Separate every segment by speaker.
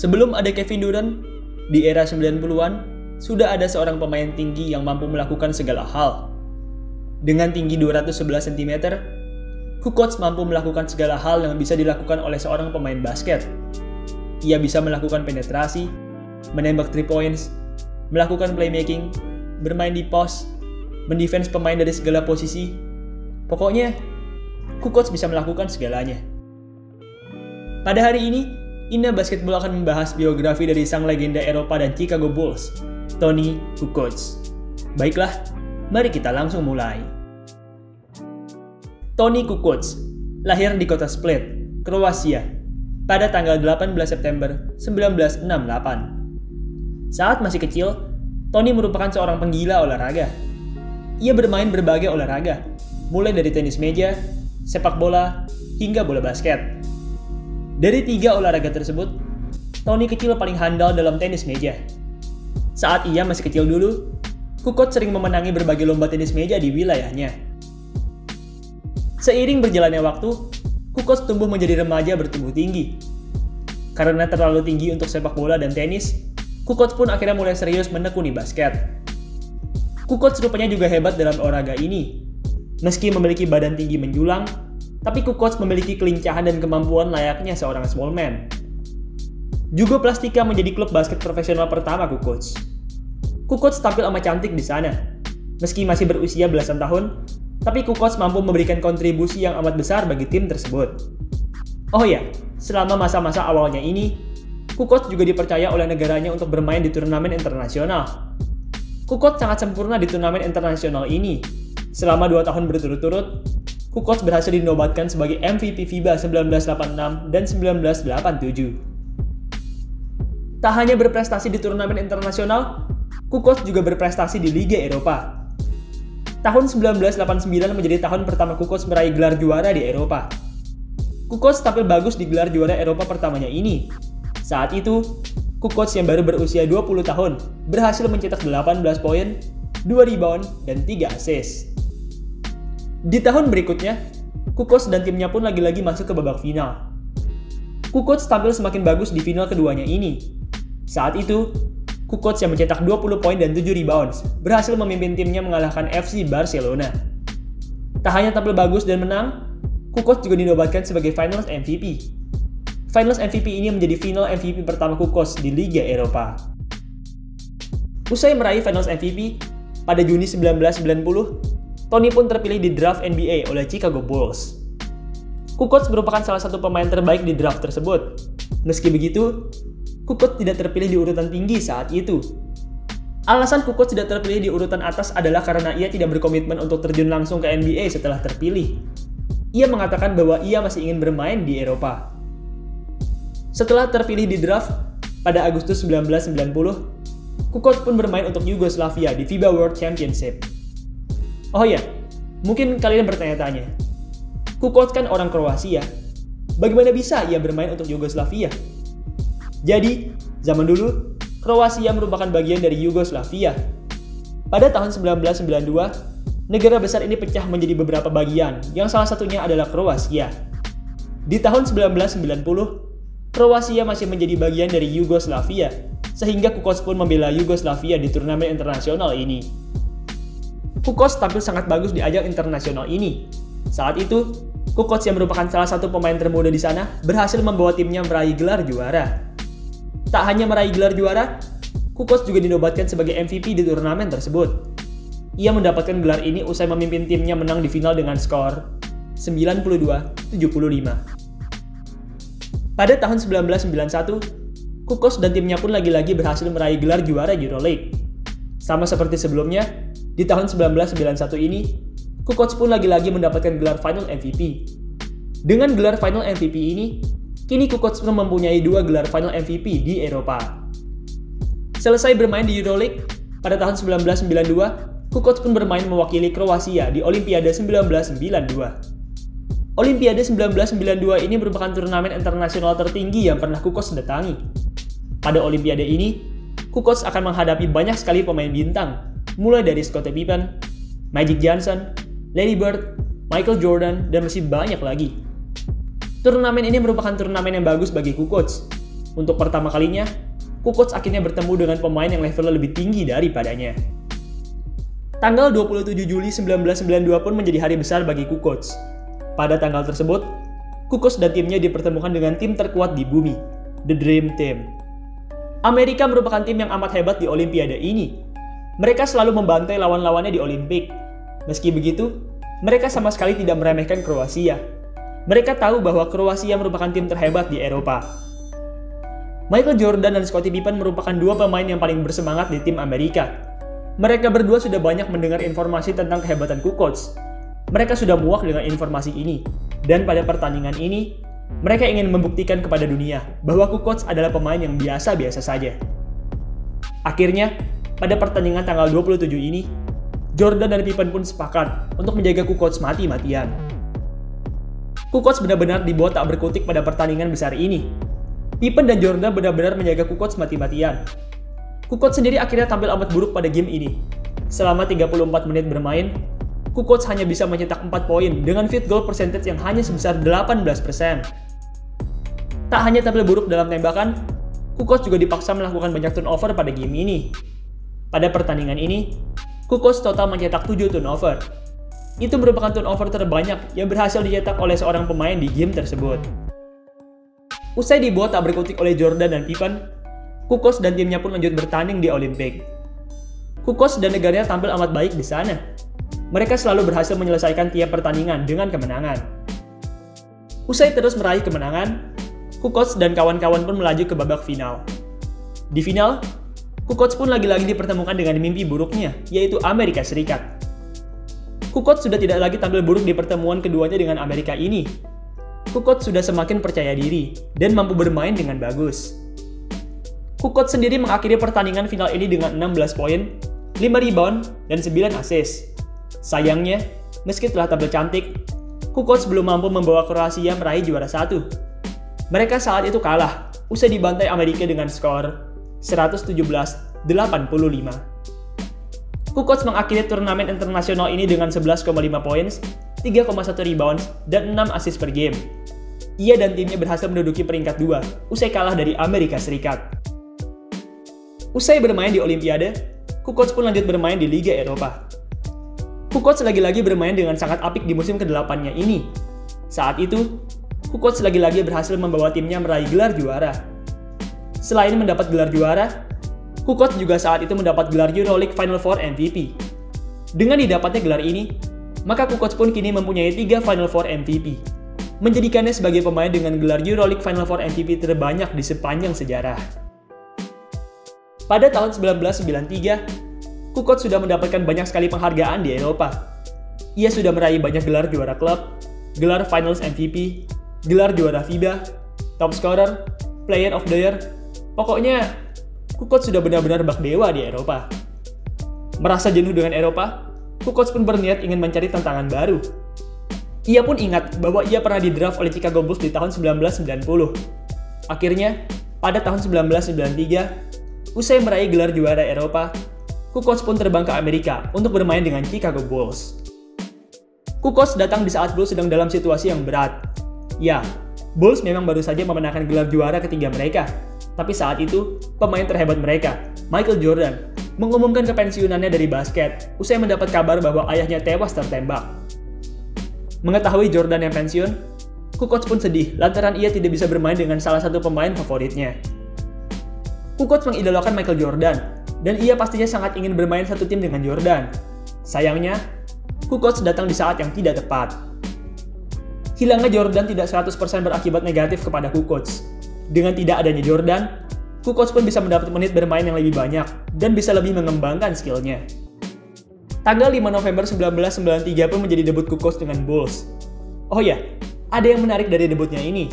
Speaker 1: Sebelum ada Kevin Durant, di era 90-an, sudah ada seorang pemain tinggi yang mampu melakukan segala hal. Dengan tinggi 211 cm, Kukoc mampu melakukan segala hal yang bisa dilakukan oleh seorang pemain basket. Ia bisa melakukan penetrasi, menembak 3 points, melakukan playmaking, bermain di post, mendefense pemain dari segala posisi. Pokoknya, Kukoc bisa melakukan segalanya. Pada hari ini, Indra Basketball akan membahas biografi dari sang legenda Eropa dan Chicago Bulls, Toni Kukoc. Baiklah, mari kita langsung mulai. Toni Kukoc lahir di kota Split, Kroasia, pada tanggal 18 September 1968. Saat masih kecil, Toni merupakan seorang penggila olahraga. Ia bermain berbagai olahraga, mulai dari tenis meja, sepak bola, hingga bola basket. Dari 3 olahraga tersebut, Toni kecil paling handal dalam tenis meja. Saat ia masih kecil dulu, Kukoc sering memenangi berbagai lomba tenis meja di wilayahnya. Seiring berjalannya waktu, Kukoc tumbuh menjadi remaja bertumbuh tinggi. Karena terlalu tinggi untuk sepak bola dan tenis, Kukoc pun akhirnya mulai serius menekuni basket. Kukoc rupanya juga hebat dalam olahraga ini. Meski memiliki badan tinggi menjulang, tapi Kukoc memiliki kelincahan dan kemampuan layaknya seorang small man. Jugo Plastika menjadi klub basket profesional pertama Kukoc. Kukoc tampil amat cantik di sana. Meski masih berusia belasan tahun, tapi Kukoc mampu memberikan kontribusi yang amat besar bagi tim tersebut. Oh ya, selama masa-masa awalnya ini, Kukoc juga dipercaya oleh negaranya untuk bermain di turnamen internasional. Kukoc sangat sempurna di turnamen internasional ini. Selama 2 tahun berturut-turut, Kukoc berhasil dinobatkan sebagai MVP FIBA 1986 dan 1987. Tak hanya berprestasi di turnamen internasional, Kukoc juga berprestasi di Liga Eropa. Tahun 1989 menjadi tahun pertama Kukoc meraih gelar juara di Eropa. Kukoc tampil bagus di gelar juara Eropa pertamanya ini. Saat itu, Kukoc yang baru berusia 20 tahun berhasil mencetak 18 poin, 2 rebound, dan 3 assist. Di tahun berikutnya, Kukoc dan timnya pun lagi-lagi masuk ke babak final. Kukoc tampil semakin bagus di final keduanya ini. Saat itu, Kukoc yang mencetak 20 poin dan 7 rebounds berhasil memimpin timnya mengalahkan FC Barcelona. Tak hanya tampil bagus dan menang, Kukoc juga dinobatkan sebagai Finals MVP. Finals MVP ini menjadi final MVP pertama Kukoc di Liga Eropa. Usai meraih Finals MVP, pada Juni 1990, Toni pun terpilih di draft NBA oleh Chicago Bulls. Kukoc merupakan salah satu pemain terbaik di draft tersebut. Meski begitu, Kukoc tidak terpilih di urutan tinggi saat itu. Alasan Kukoc tidak terpilih di urutan atas adalah karena ia tidak berkomitmen untuk terjun langsung ke NBA setelah terpilih. Ia mengatakan bahwa ia masih ingin bermain di Eropa. Setelah terpilih di draft, pada Agustus 1990, Kukoc pun bermain untuk Yugoslavia di FIBA World Championship. Oh ya, mungkin kalian bertanya-tanya, Kukoc kan orang Kroasia, bagaimana bisa ia bermain untuk Yugoslavia? Jadi, zaman dulu, Kroasia merupakan bagian dari Yugoslavia. Pada tahun 1992, negara besar ini pecah menjadi beberapa bagian, yang salah satunya adalah Kroasia. Di tahun 1990, Kroasia masih menjadi bagian dari Yugoslavia, sehingga Kukoc pun membela Yugoslavia di turnamen internasional ini. Kukoc tampil sangat bagus di ajang internasional ini. Saat itu, Kukoc yang merupakan salah satu pemain termuda di sana berhasil membawa timnya meraih gelar juara. Tak hanya meraih gelar juara, Kukoc juga dinobatkan sebagai MVP di turnamen tersebut. Ia mendapatkan gelar ini usai memimpin timnya menang di final dengan skor 92-75. Pada tahun 1991, Kukoc dan timnya pun lagi-lagi berhasil meraih gelar juara EuroLeague. Sama seperti sebelumnya, di tahun 1991 ini, Kukoc pun lagi-lagi mendapatkan gelar Final MVP. Dengan gelar Final MVP ini, kini Kukoc pun mempunyai 2 gelar Final MVP di Eropa. Selesai bermain di EuroLeague, pada tahun 1992, Kukoc pun bermain mewakili Kroasia di Olimpiade 1992. Olimpiade 1992 ini merupakan turnamen internasional tertinggi yang pernah Kukoc datangi. Pada Olimpiade ini, Kukoc akan menghadapi banyak sekali pemain bintang, mulai dari Scottie Pippen, Magic Johnson, Larry Bird, Michael Jordan, dan masih banyak lagi. Turnamen ini merupakan turnamen yang bagus bagi Kukoc. Untuk pertama kalinya, Kukoc akhirnya bertemu dengan pemain yang levelnya lebih tinggi daripadanya. Tanggal 27 Juli 1992 pun menjadi hari besar bagi Kukoc. Pada tanggal tersebut, Kukoc dan timnya dipertemukan dengan tim terkuat di bumi, The Dream Team. Amerika merupakan tim yang amat hebat di Olimpiade ini. Mereka selalu membantai lawan-lawannya di Olimpik. Meski begitu, mereka sama sekali tidak meremehkan Kroasia. Mereka tahu bahwa Kroasia merupakan tim terhebat di Eropa. Michael Jordan dan Scottie Pippen merupakan dua pemain yang paling bersemangat di tim Amerika. Mereka berdua sudah banyak mendengar informasi tentang kehebatan Kukoc. Mereka sudah muak dengan informasi ini. Dan pada pertandingan ini, mereka ingin membuktikan kepada dunia bahwa Kukoc adalah pemain yang biasa-biasa saja. Akhirnya, pada pertandingan tanggal 27 ini, Jordan dan Pippen pun sepakat untuk menjaga Kukoc mati-matian. Kukoc benar-benar dibuat tak berkutik pada pertandingan besar ini. Pippen dan Jordan benar-benar menjaga Kukoc mati-matian. Kukoc sendiri akhirnya tampil amat buruk pada game ini. Selama 34 menit bermain, Kukoc hanya bisa mencetak 4 poin dengan field goal percentage yang hanya sebesar 18%. Tak hanya tampil buruk dalam tembakan, Kukoc juga dipaksa melakukan banyak turnover pada game ini. Pada pertandingan ini, Kukoc total mencetak 7 turnover. Itu merupakan turnover terbanyak yang berhasil dicetak oleh seorang pemain di game tersebut. Usai dibuat tak berkutik oleh Jordan dan Pippen, Kukoc dan timnya pun lanjut bertanding di Olimpik. Kukoc dan negaranya tampil amat baik di sana. Mereka selalu berhasil menyelesaikan tiap pertandingan dengan kemenangan. Usai terus meraih kemenangan, Kukoc dan kawan-kawan pun melaju ke babak final. Di final, Kukoc pun lagi-lagi dipertemukan dengan mimpi buruknya, yaitu Amerika Serikat. Kukoc sudah tidak lagi tampil buruk di pertemuan keduanya dengan Amerika ini. Kukoc sudah semakin percaya diri dan mampu bermain dengan bagus. Kukoc sendiri mengakhiri pertandingan final ini dengan 16 poin, 5 rebound, dan 9 assist. Sayangnya, meski telah tampil cantik, Kukoc belum mampu membawa Kroasia meraih juara 1. Mereka saat itu kalah, usai dibantai Amerika dengan skor 117-85. Kukoc mengakhiri turnamen internasional ini dengan 11,5 poin, 3,1 rebound, dan 6 assist per game. Ia dan timnya berhasil menduduki peringkat 2, usai kalah dari Amerika Serikat. Usai bermain di Olimpiade, Kukoc pun lanjut bermain di Liga Eropa. Kukoc lagi-lagi bermain dengan sangat apik di musim ke-8-nya ini. Saat itu, Kukoc lagi-lagi berhasil membawa timnya meraih gelar juara. Selain mendapat gelar juara, Kukoc juga saat itu mendapat gelar EuroLeague Final Four MVP. Dengan didapatnya gelar ini, maka Kukoc pun kini mempunyai 3 Final Four MVP, menjadikannya sebagai pemain dengan gelar EuroLeague Final Four MVP terbanyak di sepanjang sejarah. Pada tahun 1993, Kukoc sudah mendapatkan banyak sekali penghargaan di Eropa. Ia sudah meraih banyak gelar juara klub, gelar Finals MVP, gelar juara FIBA, Top Scorer, Player of the Year. Pokoknya, Kukoc sudah benar-benar bak dewa di Eropa. Merasa jenuh dengan Eropa, Kukoc pun berniat ingin mencari tantangan baru. Ia pun ingat bahwa ia pernah di-draft oleh Chicago Bulls di tahun 1990. Akhirnya, pada tahun 1993, usai meraih gelar juara Eropa, Kukoc pun terbang ke Amerika untuk bermain dengan Chicago Bulls. Kukoc datang di saat Bulls sedang dalam situasi yang berat. Ya, Bulls memang baru saja memenangkan gelar juara ketiga mereka, tapi saat itu, pemain terhebat mereka, Michael Jordan, mengumumkan kepensiunannya dari basket usai mendapat kabar bahwa ayahnya tewas tertembak. Mengetahui Jordan yang pensiun, Kukoc pun sedih lantaran ia tidak bisa bermain dengan salah satu pemain favoritnya. Kukoc mengidolakan Michael Jordan, dan ia pastinya sangat ingin bermain satu tim dengan Jordan. Sayangnya, Kukoc datang di saat yang tidak tepat. Hilangnya Jordan tidak 100% berakibat negatif kepada Kukoc. Dengan tidak adanya Jordan, Kukoc pun bisa mendapat menit bermain yang lebih banyak, dan bisa lebih mengembangkan skillnya. Tanggal 5 November 1993 pun menjadi debut Kukoc dengan Bulls. Oh ya, ada yang menarik dari debutnya ini.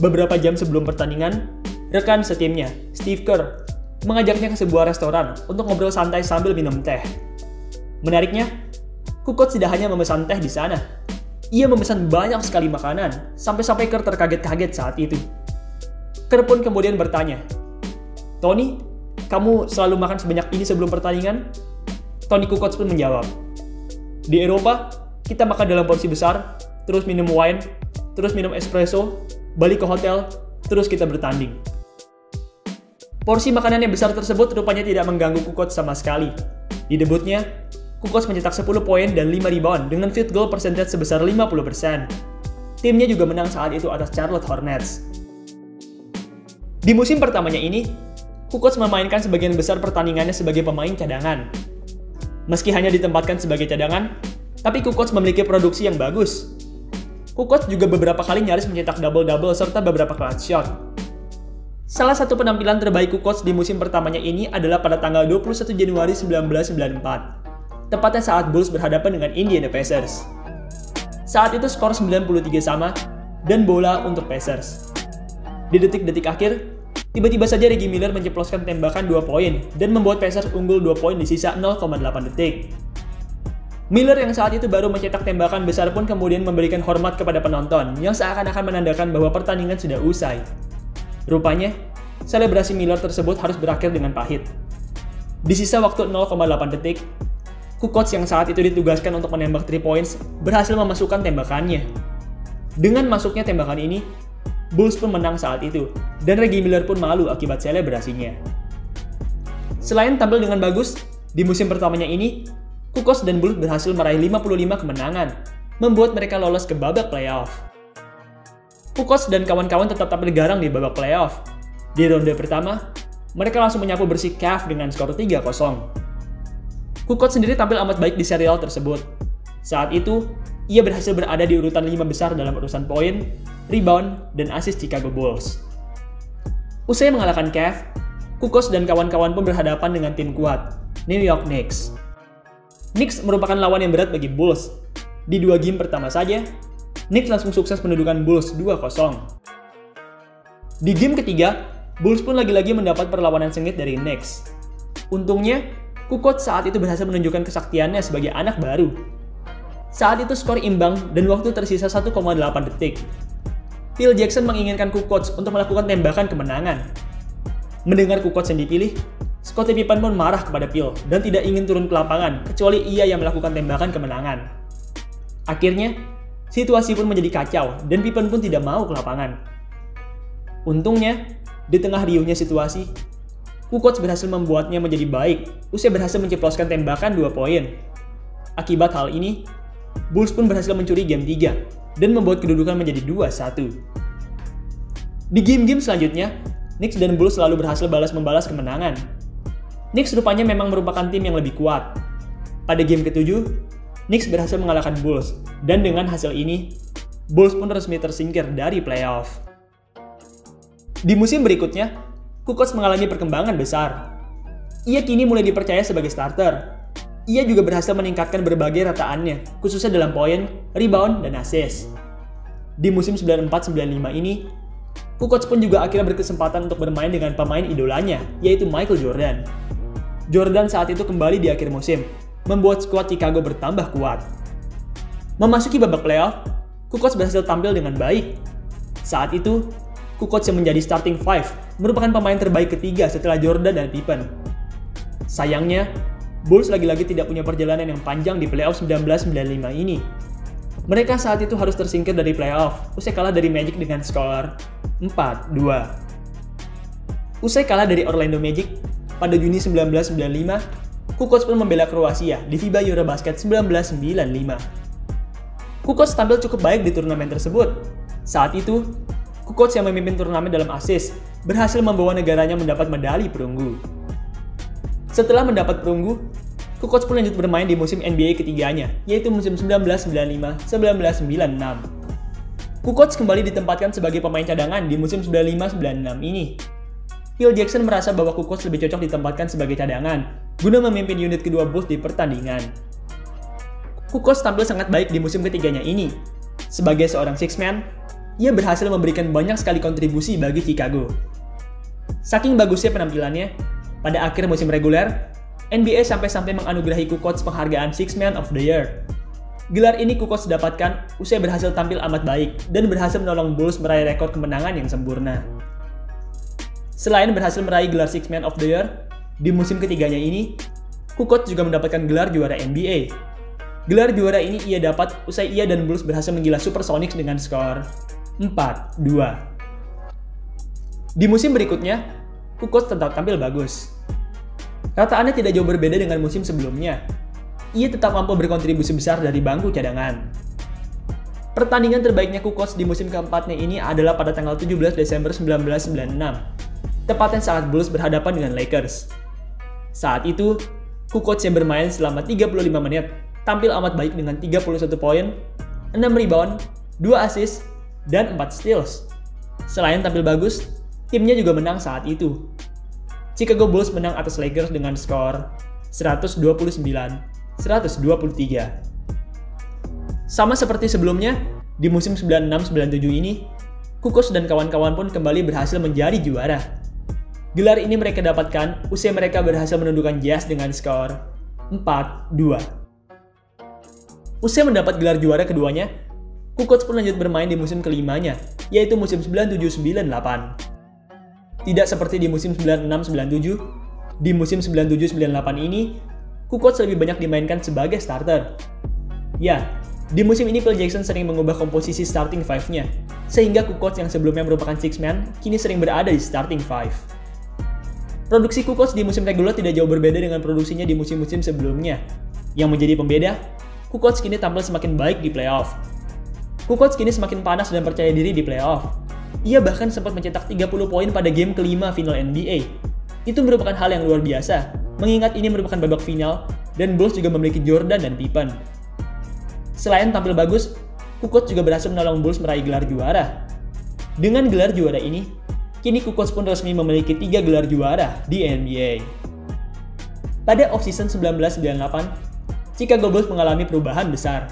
Speaker 1: Beberapa jam sebelum pertandingan, rekan setimnya, Steve Kerr, mengajaknya ke sebuah restoran untuk ngobrol santai sambil minum teh. Menariknya, Kukoc tidak hanya memesan teh di sana. Ia memesan banyak sekali makanan, sampai-sampai Kerr terkaget-kaget saat itu. Kerr pun kemudian bertanya, "Tony, kamu selalu makan sebanyak ini sebelum pertandingan?" Tony Kukoc pun menjawab, "Di Eropa, kita makan dalam porsi besar, terus minum wine, terus minum espresso, balik ke hotel, terus kita bertanding." Porsi makanan yang besar tersebut rupanya tidak mengganggu Kukoc sama sekali. Di debutnya, Kukoc mencetak 10 poin dan 5 rebound dengan field goal percentage sebesar 50%. Timnya juga menang saat itu atas Charlotte Hornets. Di musim pertamanya ini, Kukoc memainkan sebagian besar pertandingannya sebagai pemain cadangan. Meski hanya ditempatkan sebagai cadangan, tapi Kukoc memiliki produksi yang bagus. Kukoc juga beberapa kali nyaris mencetak double-double serta beberapa clutch shot. Salah satu penampilan terbaik Kukoc di musim pertamanya ini adalah pada tanggal 21 Januari 1994, tepatnya saat Bulls berhadapan dengan Indiana Pacers. Saat itu skor 93 sama dan bola untuk Pacers. Di detik-detik akhir, tiba-tiba saja Reggie Miller menceploskan tembakan 2 poin dan membuat Pacers unggul 2 poin di sisa 0,8 detik. Miller yang saat itu baru mencetak tembakan besar pun kemudian memberikan hormat kepada penonton yang seakan-akan menandakan bahwa pertandingan sudah usai. Rupanya, selebrasi Miller tersebut harus berakhir dengan pahit. Di sisa waktu 0,8 detik, Kukoc yang saat itu ditugaskan untuk menembak 3 points berhasil memasukkan tembakannya. Dengan masuknya tembakan ini, Bulls pun menang saat itu, dan Reggie Miller pun malu akibat selebrasinya. Selain tampil dengan bagus, di musim pertamanya ini, Kukoc dan Bulls berhasil meraih 55 kemenangan, membuat mereka lolos ke babak playoff. Kukoc dan kawan-kawan tetap tampil garang di babak playoff. Di ronde pertama, mereka langsung menyapu bersih Cavs dengan skor 3-0. Kukoc sendiri tampil amat baik di serial tersebut. Saat itu, ia berhasil berada di urutan 5 besar dalam urusan poin, rebound, dan assist Chicago Bulls. Usai mengalahkan Cavs, Kukoc dan kawan-kawan pun berhadapan dengan tim kuat, New York Knicks. Knicks merupakan lawan yang berat bagi Bulls. Di 2 game pertama saja, Knicks langsung sukses mendudukan Bulls 2-0. Di game ketiga, Bulls pun lagi-lagi mendapat perlawanan sengit dari Knicks. Untungnya, Kukoc saat itu berhasil menunjukkan kesaktiannya sebagai anak baru. Saat itu skor imbang dan waktu tersisa 1,8 detik. Phil Jackson menginginkan Kukoc untuk melakukan tembakan kemenangan. Mendengar Kukoc yang dipilih, Scottie Pippen pun marah kepada Phil dan tidak ingin turun ke lapangan kecuali ia yang melakukan tembakan kemenangan. Akhirnya, situasi pun menjadi kacau dan Pippen pun tidak mau ke lapangan. Untungnya, di tengah riuhnya situasi, Kukoc berhasil membuatnya menjadi baik usai berhasil menceploskan tembakan 2 poin. Akibat hal ini, Bulls pun berhasil mencuri game 3 dan membuat kedudukan menjadi 2-1. Di game-game selanjutnya, Knicks dan Bulls selalu berhasil balas-membalas kemenangan. Knicks rupanya memang merupakan tim yang lebih kuat. Pada game ke-7, Knicks berhasil mengalahkan Bulls, dan dengan hasil ini, Bulls pun resmi tersingkir dari playoff. Di musim berikutnya, Kukoc mengalami perkembangan besar. Ia kini mulai dipercaya sebagai starter. Ia juga berhasil meningkatkan berbagai rataannya, khususnya dalam poin, rebound, dan assist. Di musim 94-95 ini, Kukoc pun juga akhirnya berkesempatan untuk bermain dengan pemain idolanya, yaitu Michael Jordan. Jordan saat itu kembali di akhir musim, membuat skuad Chicago bertambah kuat. Memasuki babak playoff, Kukoc berhasil tampil dengan baik. Saat itu, Kukoc yang menjadi starting five merupakan pemain terbaik ketiga setelah Jordan dan Pippen. Sayangnya, Bulls lagi-lagi tidak punya perjalanan yang panjang di playoff 1995 ini. Mereka saat itu harus tersingkir dari playoff, usai kalah dari Magic dengan skor 4-2. Usai kalah dari Orlando Magic pada Juni 1995, Kukoc pun membela Kroasia di FIBA Eurobasket 1995. Kukoc tampil cukup baik di turnamen tersebut. Saat itu, Kukoc yang memimpin turnamen dalam assist berhasil membawa negaranya mendapat medali perunggu. Setelah mendapat perunggu, Kukoc pun lanjut bermain di musim NBA ketiganya, yaitu musim 1995-1996. Kukoc kembali ditempatkan sebagai pemain cadangan di musim 95-96 ini. Phil Jackson merasa bahwa Kukoc lebih cocok ditempatkan sebagai cadangan, guna memimpin unit kedua Bulls di pertandingan. Kukoc tampil sangat baik di musim ketiganya ini. Sebagai seorang six man, ia berhasil memberikan banyak sekali kontribusi bagi Chicago. Saking bagusnya penampilannya, pada akhir musim reguler, NBA sampai-sampai menganugerahi Kukoc penghargaan Six Man of the Year. Gelar ini Kukoc dapatkan usai berhasil tampil amat baik dan berhasil menolong Bulls meraih rekor kemenangan yang sempurna. Selain berhasil meraih gelar Six Man of the Year, di musim ketiganya ini, Kukoc juga mendapatkan gelar juara NBA. Gelar juara ini ia dapat usai ia dan Bulls berhasil menggila Supersonics dengan skor 4-2. Di musim berikutnya, Kukoc tetap tampil bagus. Rataannya tidak jauh berbeda dengan musim sebelumnya. Ia tetap mampu berkontribusi besar dari bangku cadangan. Pertandingan terbaiknya Kukoc di musim keempatnya ini adalah pada tanggal 17 Desember 1996, tepatnya saat Bulls berhadapan dengan Lakers. Saat itu, Kukoc yang bermain selama 35 menit tampil amat baik dengan 31 poin, 6 rebound, 2 assist, dan 4 steals. Selain tampil bagus, timnya juga menang saat itu. Chicago Bulls menang atas Lakers dengan skor 129-123. Sama seperti sebelumnya, di musim 96-97 ini, Kukoc dan kawan-kawan pun kembali berhasil menjadi juara. Gelar ini mereka dapatkan usai mereka berhasil menundukkan Jazz dengan skor 4-2. Usai mendapat gelar juara keduanya, Kukoc pun lanjut bermain di musim kelimanya, yaitu musim 97-98. Tidak seperti di musim 96-97, di musim 97-98 ini, Kukoc lebih banyak dimainkan sebagai starter. Ya, di musim ini Phil Jackson sering mengubah komposisi starting five-nya, sehingga Kukoc yang sebelumnya merupakan six man, kini sering berada di starting five. Produksi Kukoc di musim reguler tidak jauh berbeda dengan produksinya di musim-musim sebelumnya. Yang menjadi pembeda, Kukoc kini tampil semakin baik di playoff. Kukoc kini semakin panas dan percaya diri di playoff. Ia bahkan sempat mencetak 30 poin pada game kelima final NBA. Itu merupakan hal yang luar biasa, mengingat ini merupakan babak final, dan Bulls juga memiliki Jordan dan Pippen. Selain tampil bagus, Kukoc juga berhasil menolong Bulls meraih gelar juara. Dengan gelar juara ini, kini Kukoc pun resmi memiliki 3 gelar juara di NBA. Pada offseason 1998, Chicago Bulls mengalami perubahan besar.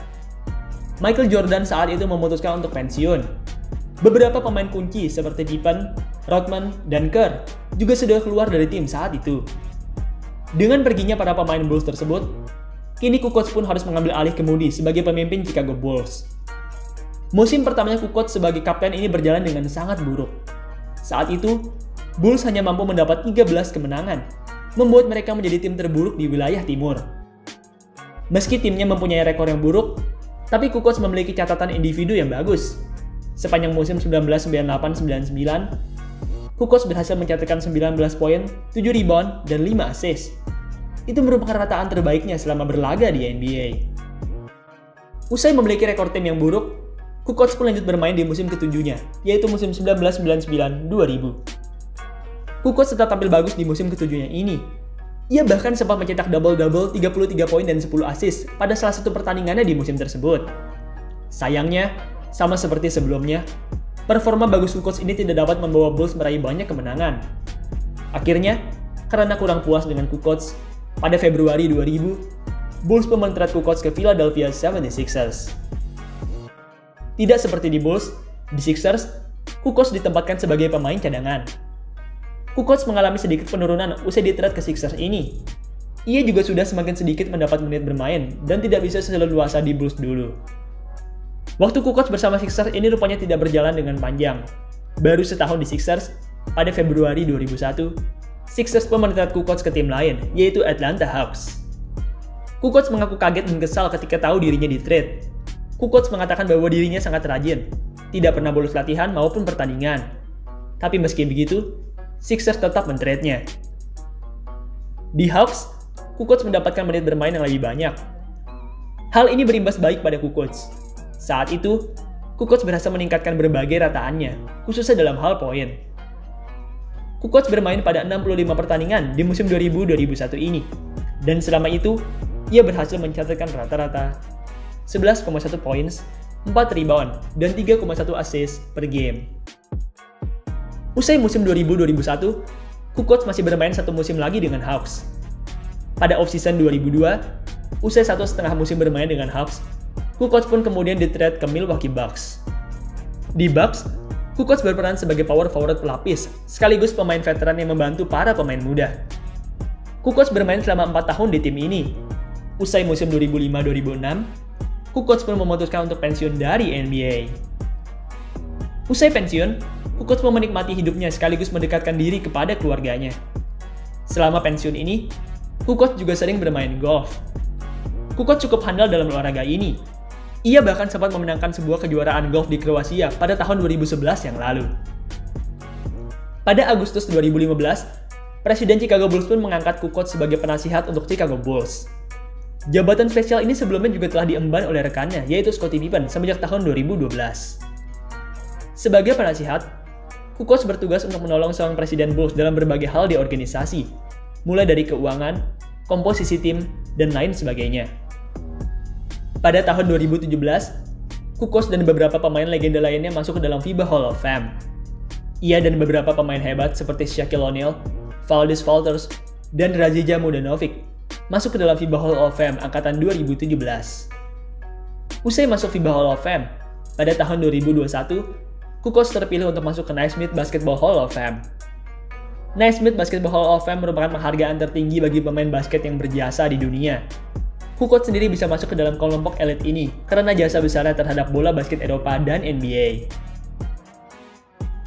Speaker 1: Michael Jordan saat itu memutuskan untuk pensiun. Beberapa pemain kunci seperti Pippen, Rodman, dan Kerr juga sudah keluar dari tim saat itu. Dengan perginya para pemain Bulls tersebut, kini Kukoc pun harus mengambil alih kemudi sebagai pemimpin Chicago Bulls. Musim pertamanya Kukoc sebagai kapten ini berjalan dengan sangat buruk. Saat itu, Bulls hanya mampu mendapat 13 kemenangan, membuat mereka menjadi tim terburuk di wilayah timur. Meski timnya mempunyai rekor yang buruk, tapi Kukoc memiliki catatan individu yang bagus. Sepanjang musim 1998-99, Kukoc berhasil mencatatkan 19 poin, 7 rebound, dan 5 assist. Itu merupakan rataan terbaiknya selama berlaga di NBA. Usai memiliki rekor tim yang buruk, Kukoc pun lanjut bermain di musim ketujuhnya, yaitu musim 1999-2000. Kukoc tetap tampil bagus di musim ketujuhnya ini. Ia bahkan sempat mencetak double-double 33 poin dan 10 assist pada salah satu pertandingannya di musim tersebut. Sayangnya, sama seperti sebelumnya, performa bagus Kukoc ini tidak dapat membawa Bulls meraih banyak kemenangan. Akhirnya, karena kurang puas dengan Kukoc, pada Februari 2000, Bulls pun mentreat Kukoc ke Philadelphia 76ers. Tidak seperti di Bulls, di Sixers, Kukoc ditempatkan sebagai pemain cadangan. Kukoc mengalami sedikit penurunan usai di-trade ke Sixers ini. Ia juga sudah semakin sedikit mendapat menit bermain dan tidak bisa seleluasa di Bulls dulu. Waktu Kukoc bersama Sixers ini rupanya tidak berjalan dengan panjang. Baru setahun di Sixers, pada Februari 2001, Sixers pun men-trade Kukoc ke tim lain, yaitu Atlanta Hawks. Kukoc mengaku kaget dan kesal ketika tahu dirinya di-trade. Kukoc mengatakan bahwa dirinya sangat rajin, tidak pernah bolos latihan maupun pertandingan. Tapi meski begitu, Sixers tetap men-trade-nya. Di Hawks, Kukoc mendapatkan menit bermain yang lebih banyak. Hal ini berimbas baik pada Kukoc. Saat itu, Kukoc berhasil meningkatkan berbagai rataannya, khususnya dalam hal poin. Kukoc bermain pada 65 pertandingan di musim 2000-2001 ini, dan selama itu, ia berhasil mencatatkan rata-rata 11,1 points, 4 rebound, dan 3,1 assist per game. Usai musim 2000-2001, Kukoc masih bermain satu musim lagi dengan Hawks. Pada offseason 2002, usai 1,5 musim bermain dengan Hawks, Kukoc pun kemudian di-trade ke Milwaukee Bucks. Di Bucks, Kukoc berperan sebagai power forward pelapis, sekaligus pemain veteran yang membantu para pemain muda. Kukoc bermain selama 4 tahun di tim ini. Usai musim 2005-2006, Kukoc pun memutuskan untuk pensiun dari NBA. Usai pensiun, Kukoc mau menikmati hidupnya sekaligus mendekatkan diri kepada keluarganya. Selama pensiun ini, Kukoc juga sering bermain golf. Kukoc cukup handal dalam olahraga ini. Ia bahkan sempat memenangkan sebuah kejuaraan golf di Kroasia pada tahun 2011 yang lalu. Pada Agustus 2015, Presiden Chicago Bulls pun mengangkat Kukoc sebagai penasihat untuk Chicago Bulls. Jabatan spesial ini sebelumnya juga telah diemban oleh rekannya, yaitu Scottie Pippen semenjak tahun 2012. Sebagai penasihat, Kukoc bertugas untuk menolong seorang Presiden Bulls dalam berbagai hal di organisasi, mulai dari keuangan, komposisi tim, dan lain sebagainya. Pada tahun 2017, Kukoc dan beberapa pemain legenda lainnya masuk ke dalam FIBA Hall of Fame. Ia dan beberapa pemain hebat seperti Shaquille O'Neal, Valdez Valters, dan Radžija Mudanovic masuk ke dalam FIBA Hall of Fame angkatan 2017. Usai masuk FIBA Hall of Fame, pada tahun 2021, Kukoc terpilih untuk masuk ke Naismith Basketball Hall of Fame. Naismith Basketball Hall of Fame merupakan penghargaan tertinggi bagi pemain basket yang berjasa di dunia. Kukoc sendiri bisa masuk ke dalam kelompok elit ini karena jasa besarnya terhadap bola basket Eropa dan NBA.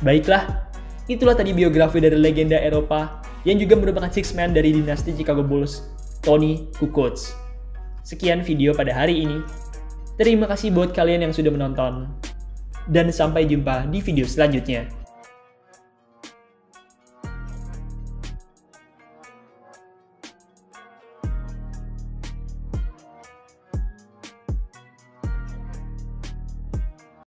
Speaker 1: Baiklah, itulah tadi biografi dari legenda Eropa yang juga merupakan six man dari dinasti Chicago Bulls, Toni Kukoc. Sekian video pada hari ini. Terima kasih buat kalian yang sudah menonton. Dan sampai jumpa di video selanjutnya.